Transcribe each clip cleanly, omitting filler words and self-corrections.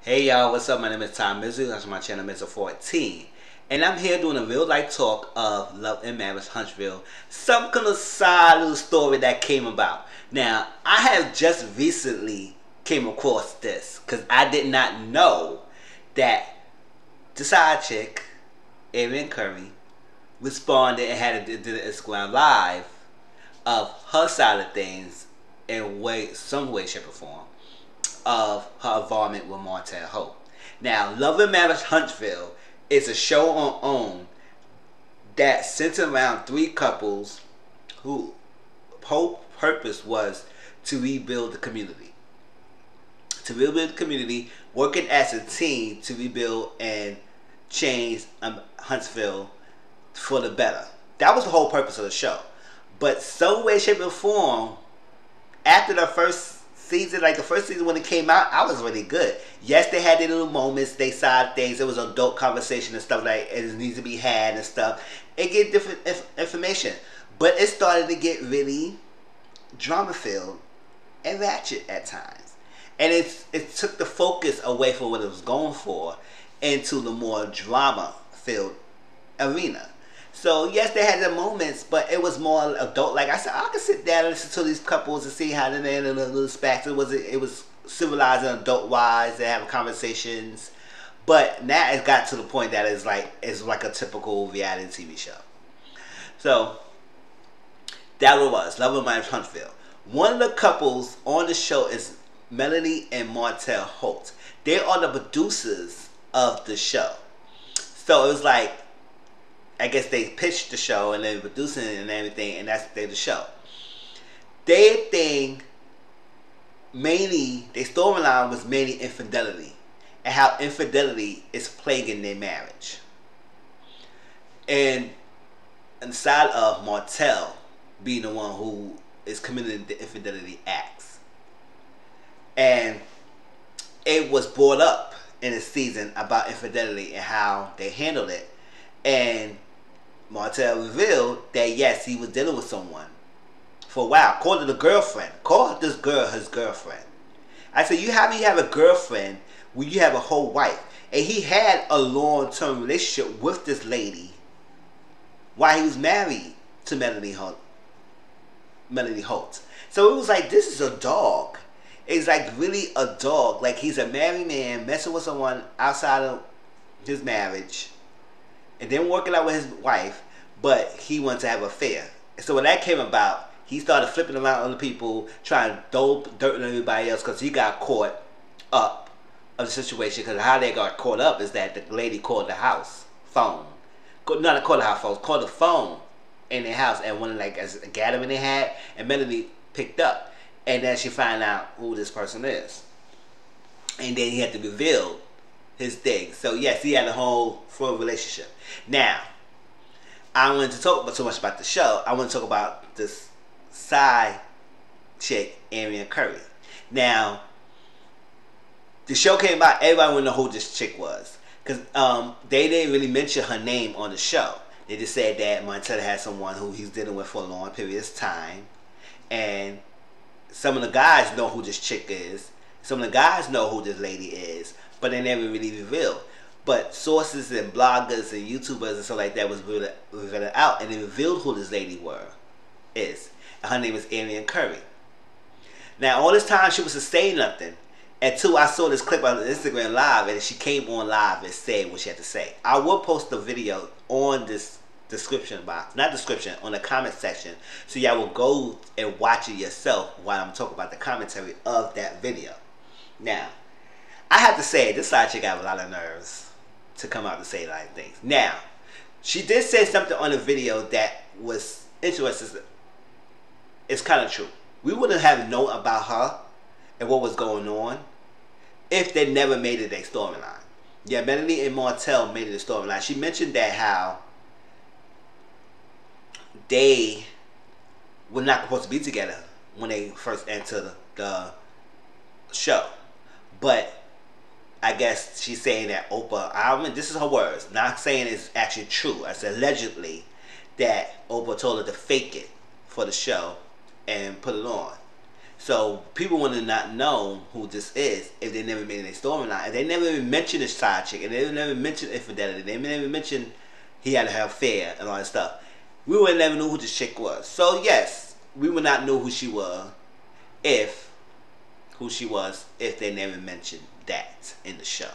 Hey y'all, what's up? My name is Mizzle. That's my channel, Mizzle 14. And I'm here doing a real life talk of Love and Marriage Huntsville. Some kind of side little story that came about. Now, I have just recently came across this because I did not know that the side chick, Arian Curry, responded and had did an Instagram live of her side of things in some way, shape, or form of her involvement with Martell Hope. Now, Love and Marriage Huntsville is a show on OWN that centered around three couples whose whole purpose was to rebuild the community. To rebuild the community, working as a team to rebuild and change Huntsville for the better. That was the whole purpose of the show. But some way, shape, or form, after the first season, like the first season when it came out, I was really good. Yes, they had their little moments, they side things. It was adult conversation and stuff like it needs to be had and stuff. It get different information, but it started to get really drama filled and ratchet at times, and it took the focus away from what it was going for into the more drama filled arena. So yes, they had their moments, but it was more adult. Like I said, I could sit down and listen to these couples and see how they're in a little spats. It was civilized and adult wise. They have conversations, but now it got to the point that it's like a typical reality TV show. So that what it was. Love and Marriage Huntsville. One of the couples on the show is Melanie and Martell Holt. They are the producers of the show. So it was like, I guess they pitched the show and they're producing it and everything, and that's the show. Their thing, mainly, their storyline was mainly infidelity and how infidelity is plaguing their marriage. And inside of Martell being the one who is committing the infidelity acts. And it was brought up in the season about infidelity and how they handled it. And Martell revealed that yes, he was dealing with someone for a while. Called it a girlfriend. Called this girl his girlfriend. I said, you have a girlfriend when you have a whole wife. And he had a long-term relationship with this lady while he was married to Melanie Holt. So it was like, this is a dog. It's like really a dog. Like he's a married man messing with someone outside of his marriage. And then working out with his wife, but he wanted to have an affair. So when that came about, he started flipping around other people, trying to throw dirt on everybody else because he got caught up of the situation. Because how they got caught up is that the lady called the house phone. Not called the house phone, called the phone in their house. And one like as a gathering they had, and Melanie picked up. And then she found out who this person is. And then he had to reveal his thing. So yes, he had a whole full relationship. Now, I wanted to talk about so much about the show. I want to talk about this side chick, Arian Curry. Now, the show came out. Everybody wanted to know who this chick was, because they didn't really mention her name on the show. They just said that Martell had someone who he's dealing with for a long period of time, and some of the guys know who this chick is. Some of the guys know who this lady is, but they never really revealed. But sources and bloggers and YouTubers and stuff like that was revealed out, and they revealed who this lady is. And her name is Arian Curry. Now, all this time she was to say nothing until I saw this clip on Instagram Live, and she came on live and said what she had to say. I will post the video on this description box, not description, on the comment section, so y'all will go and watch it yourself while I'm talking about the commentary of that video. Now, I have to say, this side chick got a lot of nerves to come out and say a lot of things. Now, she did say something on the video that was interesting. It's kind of true. We wouldn't have known about her and what was going on if they never made it a storyline. Yeah, Melanie and Martell made it a storyline. She mentioned that how they were not supposed to be together when they first entered the show. But I guess she's saying that Oprah, this is her words, not saying it's actually true. I said allegedly that Oprah told her to fake it for the show and put it on. So people want to not know who this is if they never made any storyline. If they never even mentioned his side chick, and they never mentioned infidelity, they never mentioned he had an affair and all that stuff, we would never know who this chick was. So yes, we would not know who she was if they never mentioned that in the show.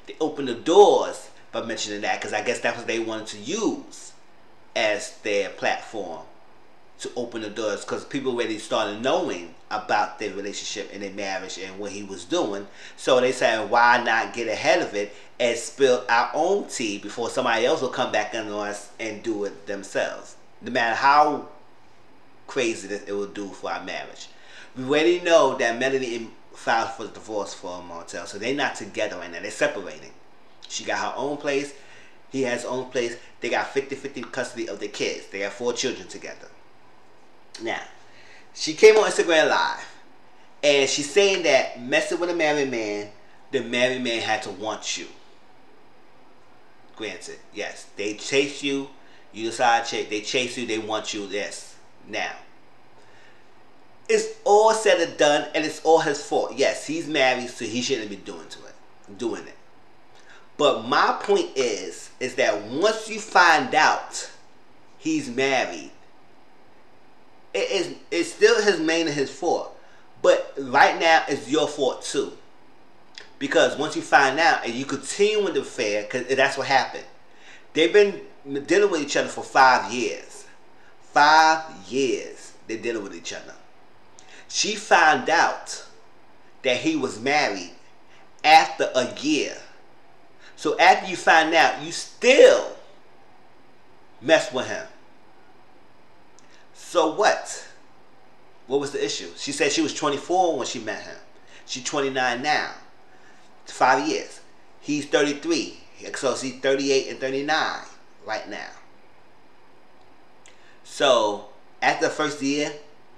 They opened the doors by mentioning that because I guess that's what they wanted to use as their platform to open the doors, because people already started knowing about their relationship and their marriage and what he was doing. So they said, why not get ahead of it and spill our own tea before somebody else will come back on us and do it themselves, no matter how crazy that it will do for our marriage. We already know that Melanie filed for divorce for Martell, so they're not together right now. They're separating. She got her own place. He has his own place. They got 50-50 custody of the kids. They have 4 children together. Now, she came on Instagram Live, and she's saying that messing with a married man, the married man had to want you. Granted, yes, they chase you, you the side chick, they chase you, they want you, yes. Now, it's all said and done, and it's all his fault. Yes, he's married, so he shouldn't be doing it. But my point is that once you find out he's married, it's still his main and his fault. But right now, it's your fault too. Because once you find out and you continue with the affair, because that's what happened. They've been dealing with each other for 5 years. 5 years they're dealing with each other. She found out that he was married after a year. So after you find out, you still mess with him. So what? What was the issue? She said she was 24 when she met him. She's 29 now. 5 years. He's 33. So she's 38 and 39 right now. So after the first year,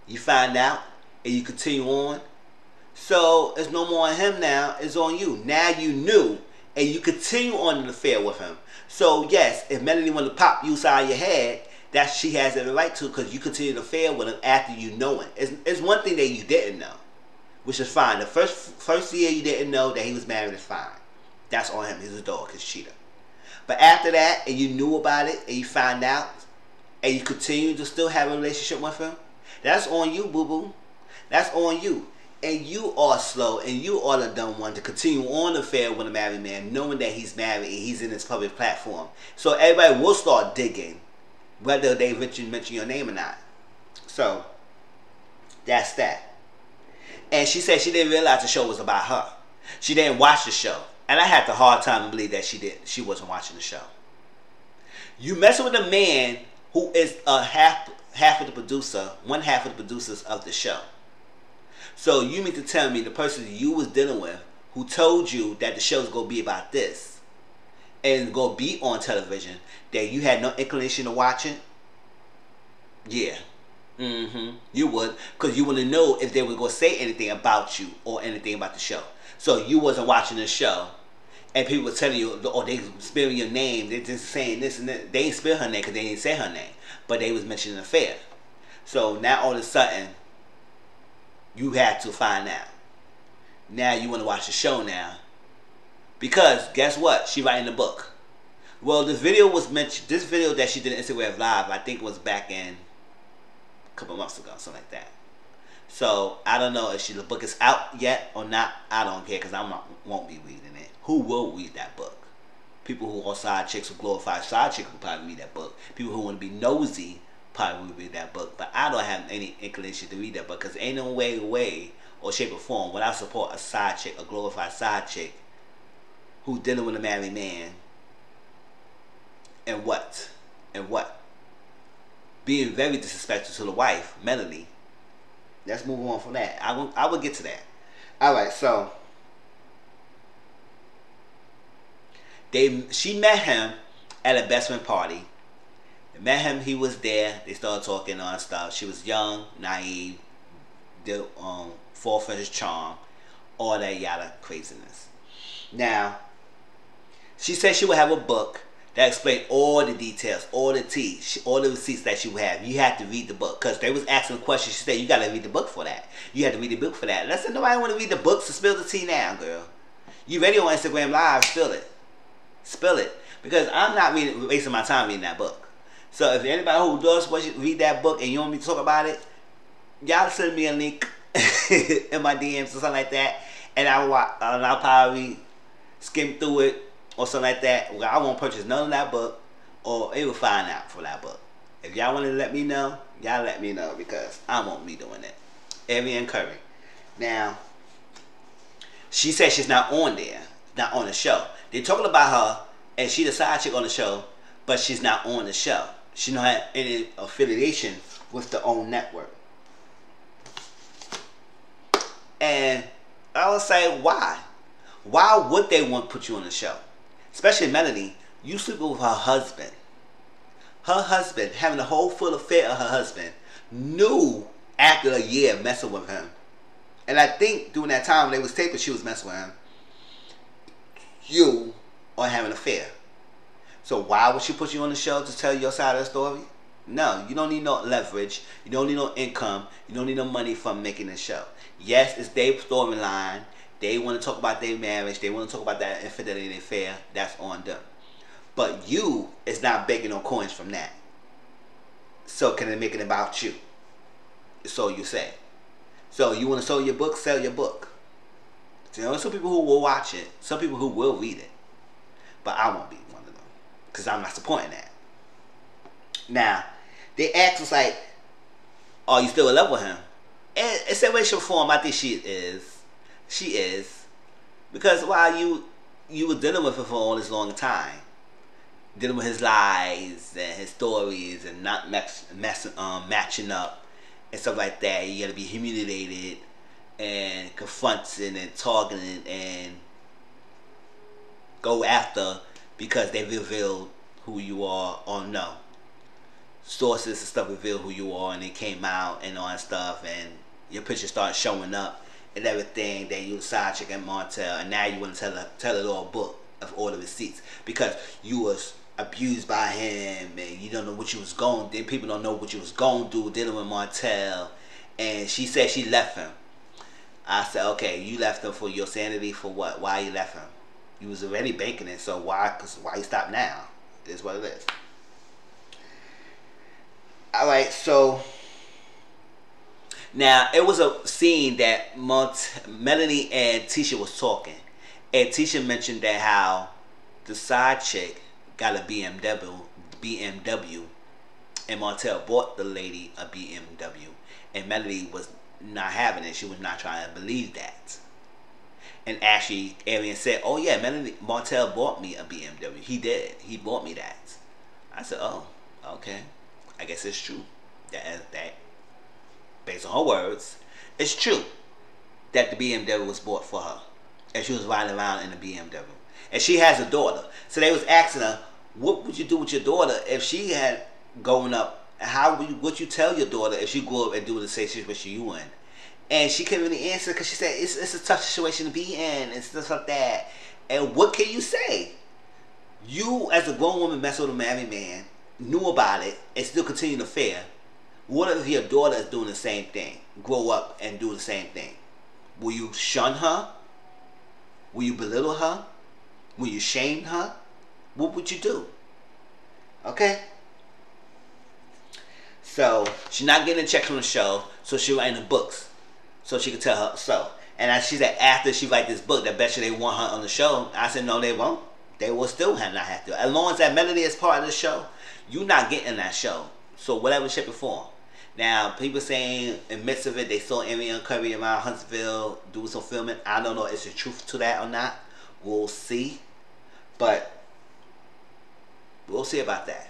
you find out and you continue on. So it's no more on him now. It's on you. Now you knew and you continue on an affair with him. So yes, if Melanie wanted to pop you side of your head, that she has every right to, because you continue to affair with him after you know it. It's one thing that you didn't know, which is fine. The first year you didn't know that he was married is fine. That's on him. He's a dog. He's a cheater. But after that, and you knew about it, and you find out, and you continue to still have a relationship with him, that's on you, boo-boo. That's on you. And you are slow, and you are the dumb one to continue on the affair with a married man, knowing that he's married and he's in his public platform. So everybody will start digging, whether they mention your name or not. So, that's that. And she said she didn't realize the show was about her. She didn't watch the show. And I had the hard time to believe that she wasn't watching the show. You messing with a man who is half of the producer, one half of the producers of the show. So you mean to tell me the person you was dealing with who told you that the show's going to be about this and going to be on television, that you had no inclination to watch it? Yeah. You would, because you want to know if they were going to say anything about you or anything about the show. So you wasn't watching the show, and people were telling you, or they spelling your name, they just saying this and that. They didn't spell her name because they didn't say her name, but they was mentioning an affair. So now all of a sudden, you had to find out. Now you want to watch the show now, because guess what? She writing the book. Well, this video was mentioned. This video that she did on Instagram Live, I think was back in a couple months ago, something like that. So I don't know if the book is out yet or not. I don't care, because won't be reading it. Who will read that book? People who are side chicks or glorified side chicks will probably read that book. People who want to be nosy probably will read that book. But I don't have any inclination to read that book, because ain't no way or shape or form would I support a side chick, a glorified side chick, who's dealing with a married man. And what? Being very disrespectful to the wife, Melanie. Let's move on from that. I will get to that. Alright, so she met him at a best friend party. They met him, he was there. They started talking on stuff. She was young, naive, the full fetish charm, all that yada craziness. Now, she said she would have a book that explain all the details, all the tea, all the receipts that you have. You have to read the book because they was asking questions. She said you got to read the book for that. You have to read the book for that. And I said nobody want to read the book, so spill the tea now, girl. You ready on Instagram Live? Spill it, spill it, because I'm not wasting my time reading that book. So if anybody who does read that book and you want me to talk about it, y'all send me a link in my DMs or something like that, and I'll probably skim through it or something like that. I won't purchase none of that book, or it will find out for that book. If y'all want to let me know, y'all let me know, because I won't be doing it. Arian Curry. Now, she said she's not on there, not on the show. They're talking about her, and she's the side chick on the show, but she's not on the show. She don't have any affiliation with the own network. And I would say, why? Why would they want to put you on the show? Especially Melanie, you sleeping with her husband. Her husband, having a whole full affair of her husband, knew after a year messing with him. And I think during that time when they was taping, she was messing with him. You are having an affair. So why would she put you on the show to tell your side of the story? No, you don't need no leverage. You don't need no income. You don't need no money from making this show. Yes, it's their storyline. They want to talk about their marriage. They want to talk about that infidelity and affair. That's on them. But you is not making no coins from that. So can they make it about you? So you say. So you want to sell your book? Sell your book. So, you know, some people who will watch it. Some people who will read it. But I won't be one of them, because I'm not supporting that. Now, they asked us like, are you still in love with him? And it's a racial form. I think she is. She is. Because while you were dealing with him for all this long time, dealing with his lies and his stories and not matching up and stuff like that, you gotta be humiliated and confronting and targeting and go after because they revealed who you are or no. Sources and stuff reveal who you are, and it came out and all that stuff, and your picture started showing up and everything, that you a side chick at Martell, and now you want to tell it all book of all the receipts because you was abused by him and you don't know what you was going to do. People don't know what you was going to do dealing with Martell. And she said she left him. I said, okay, you left him for your sanity, for what? Why you left him? You was already banking it, so why you stop now? Is what it is. Alright, so now it was a scene that Melanie and Tisha was talking, and Tisha mentioned that how the side chick got a BMW, and Martell bought the lady a BMW, and Melanie was not having it. She was not trying to believe that. And actually, Arian said, "Oh yeah, Martell bought me a BMW. He did. He bought me that." I said, "Oh, okay. I guess it's true. That based on her words, it's true that the BMW was bought for her, and she was riding around in the BMW. And she has a daughter. So they was asking her, what would you do with your daughter if she had going up? Would you tell your daughter if she grew up and do the same situation you in?" And she couldn't really answer because she said it's a tough situation to be in and stuff like that. And what can you say? You, as a grown woman, mess with a married man, knew about it, and still continue the affair. What if your daughter is doing the same thing? Grow up and do the same thing. Will you shun her? Will you belittle her? Will you shame her? What would you do? Okay? So, she's not getting a check from the show, so she's writing the books. So she can tell her so. And as she said, after she write this book, I bet you they want her on the show. I said, no, they won't. They will still not have to. As long as that Melody is part of the show, you're not getting that show. So whatever shape or form. Now, people saying in the midst of it, they saw Arian Curry around Huntsville doing some filming. I don't know if it's the truth to that or not. We'll see. But we'll see about that.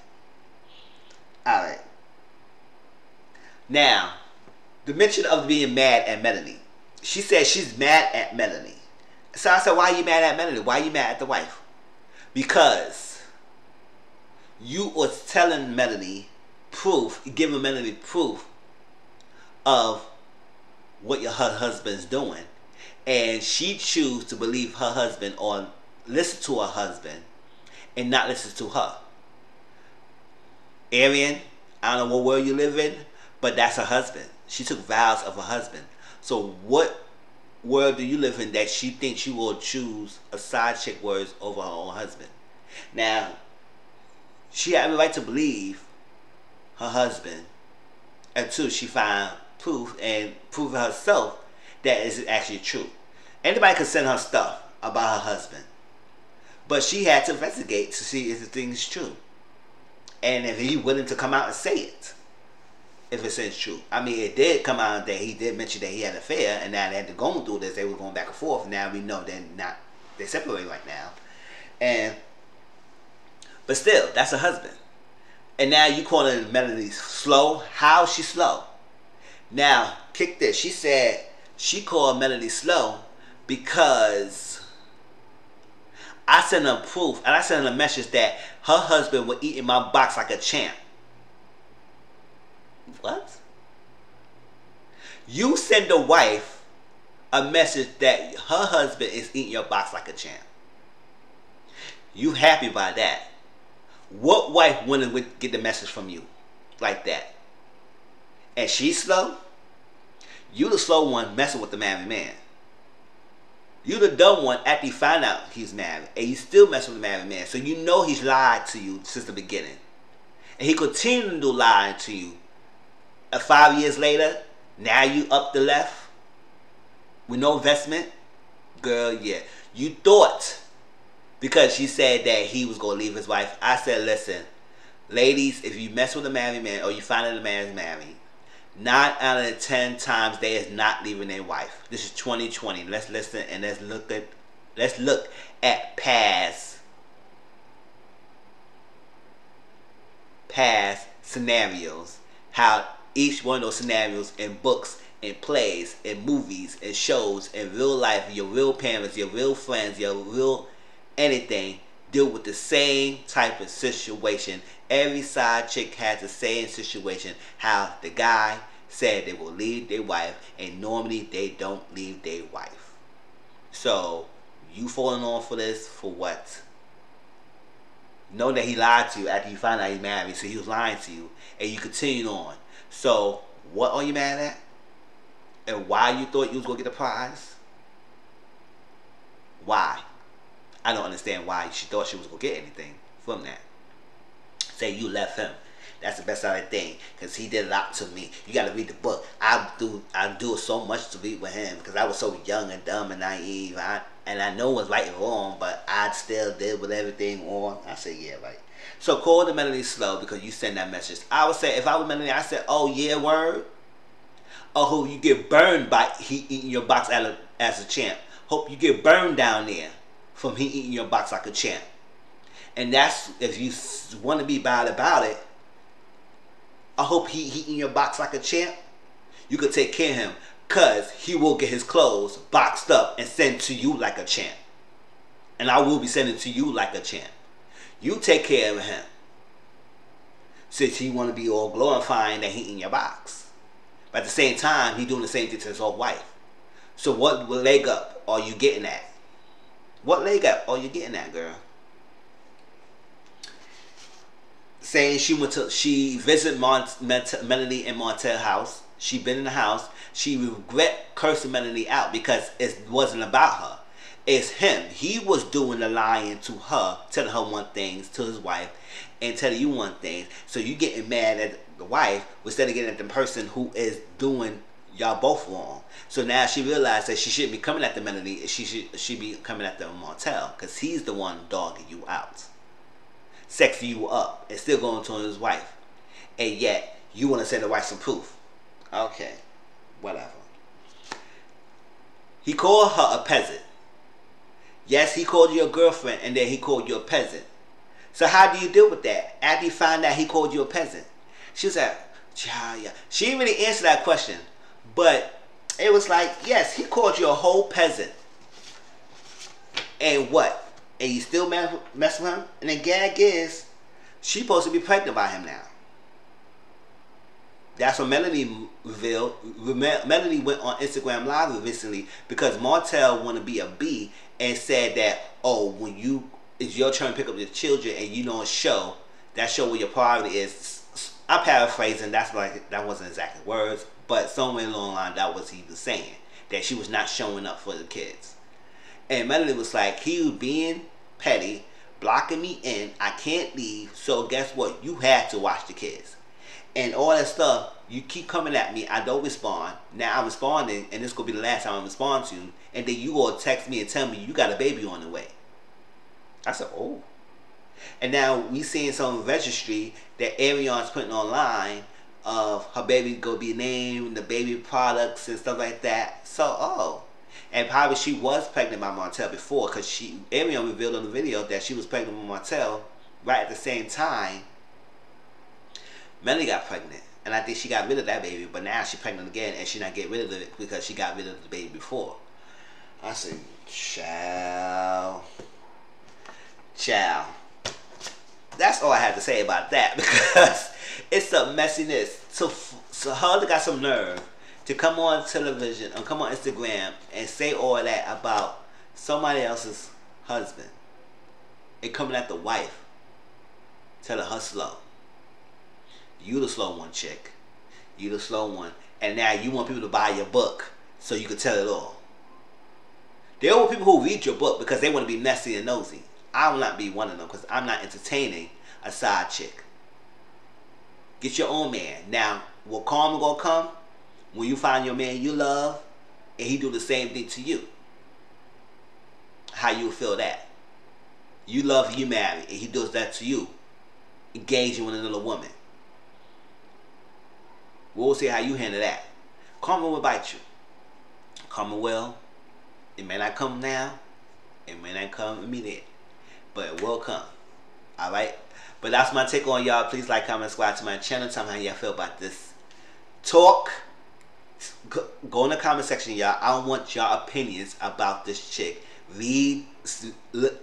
Alright. Now, the mention of being mad at Melanie. She said she's mad at Melanie. So I said, why are you mad at Melanie? Why are you mad at the wife? Because you was telling Melanie proof, giving Melanie proof of what her husband's doing. And she choose to believe her husband or listen to her husband and not listen to her. Arian, I don't know what world you live in, but that's her husband. She took vows of her husband. So what world do you live in that she thinks she will choose a side chick words over her own husband? Now, she had the right to believe her husband until she found proof and prove herself that is actually true. Anybody could send her stuff about her husband, but she had to investigate to see if the thing is true, and if he's willing to come out and say it, if it's true. I mean, it did come out that he did mention that he had an affair, and now they had to go through this. They were going back and forth. Now we know they're separated right now, but still, that's her husband. And now you calling Melanie slow? How is she slow? Now, kick this. She said she called Melanie slow because I sent her proof, and I sent her a message that her husband was eating my box like a champ. What? You send the wife a message that her husband is eating your box like a champ. You happy by that? What wife wouldn't get the message from you like that? And she's slow? You the slow one messing with the married man. You the dumb one after you find out he's married, and you still messing with the married man. So you know he's lied to you since the beginning. And he continued to do lying to you. 5 years later, now you up the left with no investment? Girl, yeah. You thought, because she said that he was going to leave his wife. I said, listen, ladies, if you mess with a married man or you find out a man is married, 9 out of 10 times they is not leaving their wife. This is 2020. Let's listen and let's look at past scenarios. How each one of those scenarios in books, in plays, in movies, in shows, in real life, your real parents, your real friends, your real anything deal with the same type of situation. Every side chick has the same situation. How the guy said they will leave their wife, and normally they don't leave their wife. So you falling on for this for what? Know that he lied to you after you found out he's married, so he was lying to you, and you continued on. So what are you mad at? And why you thought you was gonna get the prize? Why? I don't understand why she thought she was going to get anything from that. Say you left him. That's the best other thing, because he did a lot to me. You got to read the book. I do so much to read with him because I was so young and dumb and naive. And I know it was right and wrong, but I still did with everything on. I said, yeah, right. So call the Melanie slow because you send that message. I would say, if I was Melanie, I said, oh, yeah, word. Oh, hope you get burned by he eating your box as a champ. Hope you get burned down there from he eating your box like a champ. And that's, if you want to be bad about it, I hope he eating your box like a champ. You could take care of him, because he will get his clothes boxed up and sent to you like a champ. And I will be sending to you like a champ. You take care of him, since he want to be all glorifying that he eating your box. But at the same time, he doing the same thing to his old wife. So what leg up are you getting at? What leg up are you getting at, girl? Saying she visited Melanie in Montel's house. She been in the house. She regret cursing Melanie out because it wasn't about her. It's him. He was doing the lying to her, telling her one thing to his wife, and telling you one thing. So you getting mad at the wife instead of getting at the person who is doing y'all both wrong. So now she realized that she shouldn't be coming at the Melanie. She should be coming at the Montel, because he's the one dogging you out, sexing you up, and still going to his wife. And yet you want to send the wife some proof. Okay, whatever. He called her a peasant. Yes, he called you a girlfriend, and then he called you a peasant. So how do you deal with that after you find out he called you a peasant? She was like, yeah. She didn't really answer that question. But it was like, yes, he called you a whole peasant. And what? And you still mess with him? And the gag is, she's supposed to be pregnant by him now. That's what Melanie revealed. Melanie went on Instagram Live recently because Montel wanted to be a B and said that, oh, when you it's your turn to pick up your children, and you don't show that show where your priority is. I'm paraphrasing. That's like that wasn't exactly words, but somewhere along the line that was he was saying that she was not showing up for the kids. And Melody was like, he was being petty, blocking me in. I can't leave. So guess what? You have to watch the kids. And all that stuff, you keep coming at me. I don't respond. Now I'm responding, and this going to be the last time I respond to you. And then you all text me and tell me you got a baby on the way. I said, oh. And now we seeing some registry that Arion's putting online of her baby going to be named, the baby products and stuff like that. So, oh. And probably she was pregnant by Martell before, because Arion revealed on the video that she was pregnant with Martell right at the same time Melody got pregnant. And I think she got rid of that baby, but now she's pregnant again, and she's not getting rid of it because she got rid of the baby before. I said, child. That's all I had to say about that, because it's a messiness. So Hudley got some nerve to come on television or come on Instagram and say all that about somebody else's husband and coming at the wife, telling her slow. You the slow one, chick. You the slow one. And now you want people to buy your book so you can tell it all. There are people who read your book because they want to be messy and nosy. I will not be one of them because I'm not entertaining a side chick. Get your own man. Now, will karma gonna come when you find your man you love and he do the same thing to you? How you feel that? You love, you marry, and he does that to you. Engaging with another woman. We'll see how you handle that. Karma will bite you. Karma will. It may not come now. It may not come immediately. But it will come. Alright? But that's my take on y'all. Please like, comment, subscribe to my channel. Tell me how y'all feel about this talk. Go in the comment section, y'all. I want y'all opinions about this chick.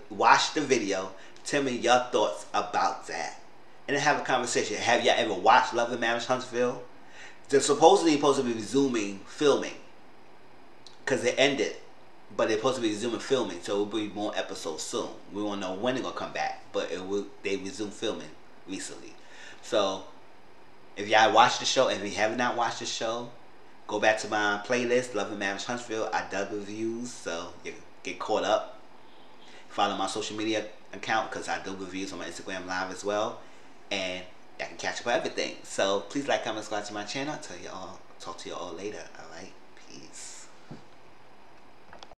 Watch the video. Tell me your thoughts about that. And then have a conversation. Have y'all ever watched Love and Marriage Huntsville? They're supposed to be resuming filming. Because it ended. But they're supposed to be resuming filming. So it will be more episodes soon. We won't know when they're going to come back. But they resumed filming recently. So if y'all watched the show, and if you have not watched the show, go back to my playlist, Love and Marriage Huntsville. I dug reviews, so you get caught up. Follow my social media account because I do reviews on my Instagram Live as well. And I can catch up on everything. So please like, comment, subscribe to my channel. I'll tell you all, talk to you all later. Alright? Peace.